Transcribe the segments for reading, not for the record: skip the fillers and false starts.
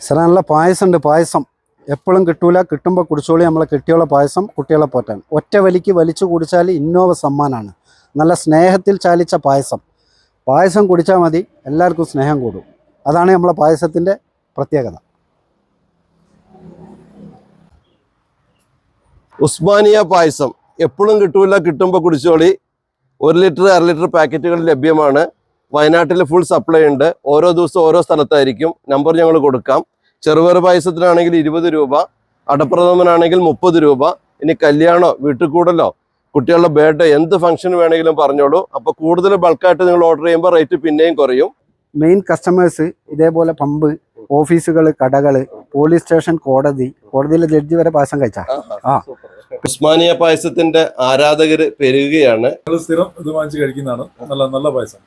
സാറേ നല്ല പായസം ഉണ്ട്. പായസം എപ്പോഴും കിട്ടൂല, കിട്ടുമ്പോൾ കുടിച്ചോളി. നമ്മളെ കിട്ടിയുള്ള പായസം കുട്ടികളെ പോറ്റാൻ ഒറ്റ വലിക്ക് വലിച്ചു കുടിച്ചാൽ ഇന്നോവ സമ്മാനമാണ്. നല്ല സ്നേഹത്തിൽ ചാലിച്ച പായസം കുടിച്ചാൽ മതി, എല്ലാവർക്കും സ്നേഹം കൂടും. അതാണ് നമ്മളെ പായസത്തിൻ്റെ പ്രത്യേകത. ഉസ്മാനിയ പായസം എപ്പോഴും കിട്ടൂല, കിട്ടുമ്പോൾ കുടിച്ചോളി. 1 ലിറ്റർ 1/2 ലിറ്റർ പാക്കറ്റുകൾ ലഭ്യമാണ്. വയനാട്ടിൽ ഫുൾ സപ്ലൈ ഉണ്ട്. ഓരോ ദിവസം ഓരോ സ്ഥലത്തായിരിക്കും. നമ്പർ ഞങ്ങൾ കൊടുക്കാം. ചെറുപയർ പായസത്തിനാണെങ്കിൽ 20 രൂപ, അടപ്രഥമനാണെങ്കിൽ 30 രൂപ. ഇനി കല്യാണോ വീട്ടിൽ കൂടലോ കുട്ടികളുടെ ബർത്ത്ഡേ എന്ത് ഫംഗ്ഷൻ വേണമെങ്കിലും പറഞ്ഞോളൂ. അപ്പോൾ കൂടുതൽ ബൾക്കായിട്ട് നിങ്ങൾ ഓർഡർ ചെയ്യുമ്പോൾ റേറ്റ് പിന്നെയും കുറയും. മെയിൻ കസ്റ്റമേഴ്സ് ഇതേപോലെ പമ്പ്, ഓഫീസുകൾ, കടകൾ, പോലീസ് സ്റ്റേഷൻ, കോടതിയിലെ ജഡ്ജി വരെ പായസം കഴിച്ചാ. ഉസ്മാനിയ പായസത്തിന്റെ ആരാധകര് പെരുകുകയാണ്. സ്ഥിരം ഇത് വാങ്ങിച്ച് കഴിക്കുന്നതാണ്. നല്ല പായസം,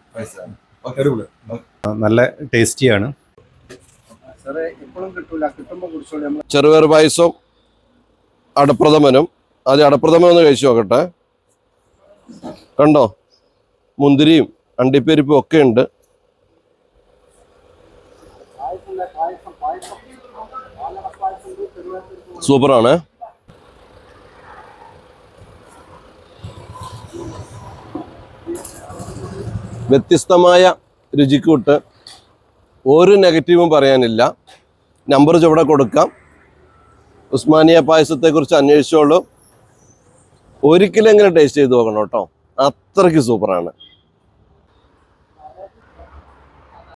നല്ല ടേസ്റ്റിയാണ്. ചെറുപയർ പായസവും അടപ്രഥമനും. ആദ്യം അടപ്രഥമൻ ഒന്ന് കഴിച്ചു നോക്കട്ടെ. കണ്ടോ, മുന്തിരിയും അണ്ടിപ്പരിപ്പും ഒക്കെ ഉണ്ട്. സൂപ്പറാണ്. വ്യത്യസ്തമായ രുചിക്കൂട്ട്, ഒരു നെഗറ്റീവും പറയാനില്ല. നമ്പർ ചുവടെ കൊടുക്കാം. ഉസ്മാനിയ പായസത്തെക്കുറിച്ച് അന്വേഷിച്ചോളൂ. ഒരിക്കലെങ്കിലും ടേസ്റ്റ് ചെയ്ത് നോക്കണം കേട്ടോ, അത്രയ്ക്ക് സൂപ്പറാണ്.